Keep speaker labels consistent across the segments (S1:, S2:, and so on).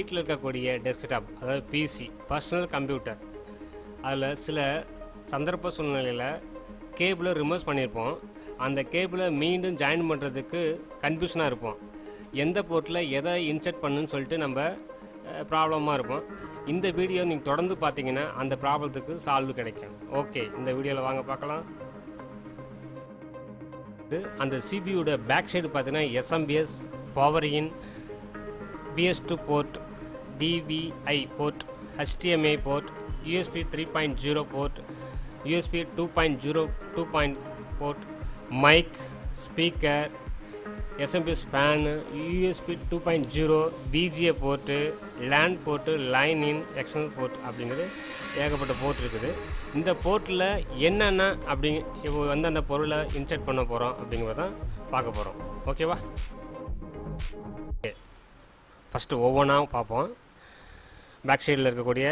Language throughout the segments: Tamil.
S1: வீட்டில் இருக்கக்கூடிய டெஸ்க்டாப், அதாவது பிசி, பர்சனல் கம்ப்யூட்டர், அதில் சில சந்தர்ப்ப சூழ்நிலையில் கேபிளை ரிமூவ் பண்ணியிருப்போம். அந்த கேபிளை மீண்டும் ஜாயின் பண்ணுறதுக்கு கன்ஃபியூஷனாக இருப்போம். எந்த போர்ட்டில் எதை இன்சர்ட் பண்ணுன்னு சொல்லிட்டு நம்ம ப்ராப்ளமாக இருக்கும். இந்த வீடியோ நீங்கள் தொடர்ந்து பார்த்தீங்கன்னா அந்த ப்ராப்ளத்துக்கு சால்வ் கிடைக்கும். ஓகே, இந்த வீடியோவில் வாங்க பார்க்கலாம். அந்த சிபியோட பேக் சைடு பார்த்தீங்கன்னா SMPS, power in, PS2 port, DVI port, HDMI port, USB 3.0 port, USB 2.0 port, mic, speaker, SMPS fan, USB 2.0, VGA port, LAN port, line in, external port அப்படிங்கிறது ஏகப்பட்ட போர்ட் இருக்குது. இந்த போர்ட்டில் என்னென்ன இப்போ அந்த பொருளை இன்சர்ட் பண்ண போகிறோம் அப்படிங்கிறத தான் பார்க்க போகிறோம். ஓகேவா? ஃபஸ்ட்டு ஒவ்வொன்றா பார்ப்போம். பேக் சைடில் இருக்கக்கூடிய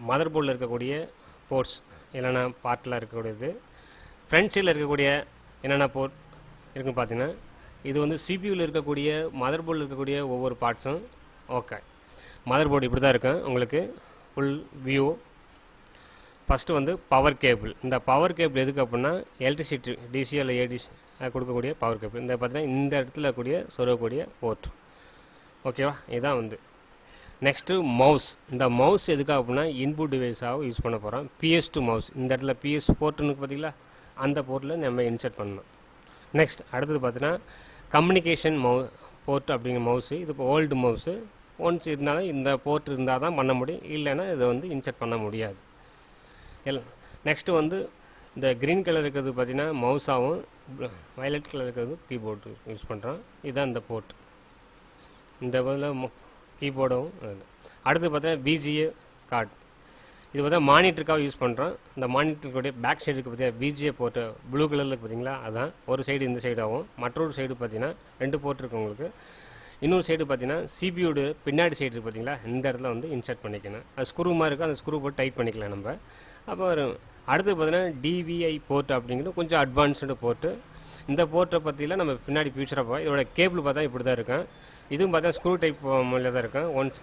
S1: மதர் போர்டில் இருக்கக்கூடிய போர்ட்ஸ் என்னென்ன பார்ட்டில் இருக்கக்கூடியது, ஃப்ரண்ட் சைடில் இருக்கக்கூடிய என்னென்ன போர்ட் இருக்குன்னு பார்த்தீங்கன்னா, இது வந்து சிபியூவில் இருக்கக்கூடிய மதர் போர்டில் இருக்கக்கூடிய ஒவ்வொரு பார்ட்ஸும். ஓகே, மதர் போர்டு இப்படி தான் இருக்கும் உங்களுக்கு ஃபுல் வியூ. ஃபஸ்ட்டு வந்து பவர் கேபிள். இந்த பவர் கேபிள் எதுக்கு அப்படின்னா எலக்ட்ரிசிட்டி, டிசி அல்ல ஏடிசி கொடுக்கக்கூடிய பவர் கேபிள். இந்த பார்த்தீங்கன்னா இந்த இடத்துல கூடிய சொருகக்கூடிய போர்ட். ஓகேவா? இதுதான் வந்து நெக்ஸ்ட்டு மவுஸ். இந்த மவுஸ் எதுக்காக அப்படின்னா இன்புட் டிவைஸாக யூஸ் பண்ண போகிறோம். PS2 mouse. இந்த இடத்துல PS போர்ட்டுன்னு பார்த்தீங்களா, அந்த போர்ட்டில் நம்ம இன்சர்ட் பண்ணணும். நெக்ஸ்ட் அடுத்தது பார்த்தீங்கன்னா கம்யூனிகேஷன் போர்ட் அப்படிங்கிற மவுஸு. இது இப்போ ஓல்டு மவுஸு. ஒன்ஸ் இருந்தாலும் இந்த போர்ட் இருந்தால் தான் பண்ண முடியும், இல்லைன்னா இதை வந்து இன்சர்ட் பண்ண முடியாது. நெக்ஸ்ட்டு வந்து இந்த க்ரீன் கலர் இருக்கிறது பார்த்திங்கன்னா மவுஸாகவும், வயலட் கலர் இருக்கிறது கீபோர்டு யூஸ் பண்ணுறோம். இதுதான் இந்த போர்ட். இந்த பதில் கீபோர்டும். அடுத்து பார்த்தீங்கன்னா VGA கார்டு. இது பார்த்தா மானிட்டருக்காக யூஸ் பண்ணுறோம். இந்த மானிட்டருக்குடைய பேக் சைடுக்கு பார்த்தீங்கன்னா VGA போர்ட்டு ப்ளூ கலரில் பார்த்தீங்களா, அதுதான் ஒரு சைடு இந்த சைடாகவும், மற்றொரு சைடு பார்த்தீங்கன்னா 2 போர்ட் இருக்குது உங்களுக்கு. இன்னொரு சைடு பார்த்தீங்கன்னா சிபியோட பின்னாடி சைடு இருக்குது பார்த்தீங்களா, இந்த இடத்துல வந்து இன்சர்ட் பண்ணிக்கணும். அது ஸ்க்ரூ மாதிரி இருக்குது, அந்த ஸ்க்ரூ போட்டு டைட் பண்ணிக்கலாம் நம்ம. அப்போ அடுத்து பார்த்தீங்கன்னா DVI போர்ட் அப்படிங்கிறது கொஞ்சம் அட்வான்ஸ்டு போர்ட்டு. இந்த போர்ட்டை பற்றிலாம் நம்ம பின்னாடி ஃபியூச்சராக போவோம். இதோட கேபிள் பார்த்தா இப்படி தான் இருக்கும். இதுவும் பார்த்தா ஸ்க்ரூ டைப் முறையில் தான் இருக்கும். ஒன்ஸ்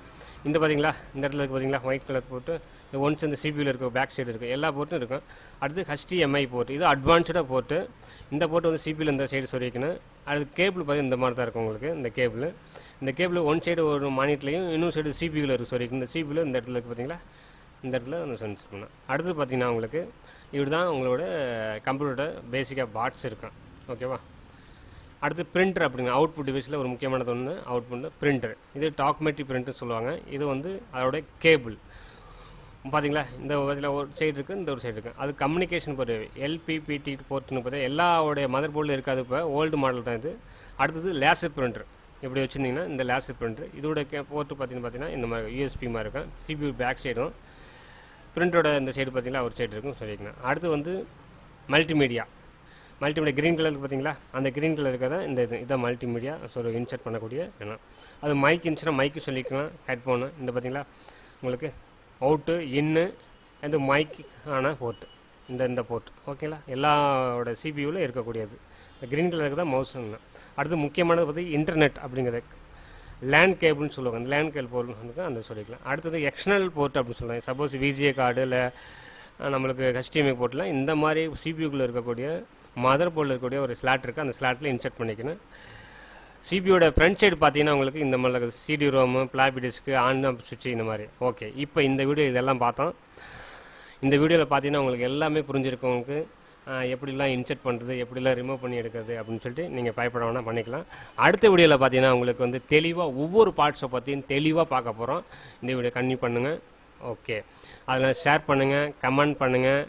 S1: இந்த பார்த்தீங்களா, இந்த இடத்துல இருக்குது பார்த்தீங்களா ஒயிட் கலர் போட்டு, ஒன்ஸ் இந்த சிபியூவில் இருக்கும், பேக் சைடு இருக்குது, எல்லா போர்ட்டும் இருக்கும். அடுத்து HDMI போர்ட். இது அட்வான்ஸ்டாக போர்ட்டு. இந்த போர்ட்டு வந்து சிபியூவில் இந்த சைடு சொருகிக்கணும். அடுத்து கேபிள் பார்த்தீங்கன்னா இந்த மாதிரி தான் இருக்கும் உங்களுக்கு. இந்த கேபிள் ஒன் சைடு ஒரு மானிட்டர்லையும் இன்னொரு சைடு சிபியூவில் இருக்குது சொருகிக்கணும். இந்த சிபியூவில் இந்த இடத்துல இருக்குது பார்த்தீங்களா, இந்த இடத்துல அந்த சென்ஸ் பண்ணணும். அடுத்து பார்த்தீங்கன்னா உங்களுக்கு இப்படி தான் உங்களோட கம்ப்யூட்டரோட பேசிக்காக பார்ட்ஸ் இருக்கும். ஓகேவா? அடுத்து பிரிண்டர் அப்படிங்க அவுட்புட் டிவைஸில் ஒரு முக்கியமானது ஒன்று அவுட்புட் பிரிண்டர். இது டாக்குமெண்ட்ரி பிரிண்டர் சொல்லுவாங்க. இது வந்து அதோட கேபிள் பார்த்தீங்களா, இந்த இதில் ஒரு சைடு இருக்குது, இந்த ஒரு சைடு இருக்குது. அது கம்யூனிகேஷன் போர்ட் LPPT போர்ட்னு பார்த்தா எல்லாவோடைய மதர் போர்டில் இருக்காது. இப்போ ஓல்டு மாடல் தான் இது. அடுத்தது லேசர் பிரிண்டர். இப்படி வச்சுருந்தீங்கன்னா இந்த லேசர் பிரிண்டர் இதோட போர்ட்டு பார்த்தீங்கன்னா இந்த மாதிரி USB மாதிரி இருக்கும். CPU பேக் சைடும் பிரிண்டரோட இந்த சைடு பார்த்தீங்கன்னா ஒரு சைடு இருக்கும் சொல்லிக்கலாம். அடுத்து வந்து மல்டிமீடியா க்ரீன் கலருக்கு பார்த்தீங்களா, அந்த க்ரீன் கலருக்கு தான் இதான் மல்டிமீடியா இன்சர்ட் பண்ணக்கூடிய எண்ணம். அது மைக் இருந்துச்சுன்னா மைக்கு சொல்லிக்கலாம், ஹெட்ஃபோனு. இந்த பார்த்தீங்களா உங்களுக்கு அவுட்டு இன்னு அந்த மைக் ஆன போர்ட்டு, இந்த போர்ட். ஓகேங்களா? எல்லாவோட சிபியூவில் இருக்கக்கூடியது. இந்த க்ரீன் கலருக்கு தான் மவுஸ்ன்னு. அடுத்து முக்கியமானது பார்த்து இன்டர்நெட் அப்படிங்கிறது லேண்ட் கேபிள்னு சொல்லுவாங்க. அந்த லேண்ட் கேபிள் போர்ட் அந்த சொல்லிக்கலாம். அடுத்தது எக்ஸ்டர்னல் போர்ட் அப்படின்னு சொல்லுவாங்க. சப்போஸ் VGA கார்டு இல்லை நம்மளுக்கு HDMI போர்ட்லாம் இந்த மாதிரி சிபியூக்குள்ளே இருக்கக்கூடிய மதர் போர்டில் இருக்கக்கூடிய ஒரு ஸ்லாட் இருக்குது. அந்த ஸ்லாட்டில் இன்சர்ட் பண்ணிக்கணும். சிபியோட ஃப்ரண்ட் சைடு பார்த்தீங்கன்னா உங்களுக்கு இந்த மாதிரி CD ROM, floppy disc, on off சுவிட்சு இந்த மாதிரி. ஓகே, இப்போ இந்த வீடியோ இதெல்லாம் பார்த்தோம். இந்த வீடியோவில் பார்த்தீங்கன்னா உங்களுக்கு எல்லாமே புரிஞ்சிருக்கும். உங்களுக்கு எப்படிலாம் இன்சர்ட் பண்ணுறது, எப்படிலாம் ரிமூவ் பண்ணி எடுக்கிறது அப்படின்னு சொல்லிட்டு நீங்கள் பயப்பட வேணால் பண்ணிக்கலாம். அடுத்த வீடியோவில் பார்த்தீங்கன்னா உங்களுக்கு வந்து தெளிவாக ஒவ்வொரு பார்ட்ஸை பற்றியும் தெளிவாக பார்க்க போகிறோம். இந்த வீடியோ கன்டினியூ பண்ணுங்கள். ஓகே, அதில் ஷேர் பண்ணுங்கள், கமெண்ட் பண்ணுங்கள்.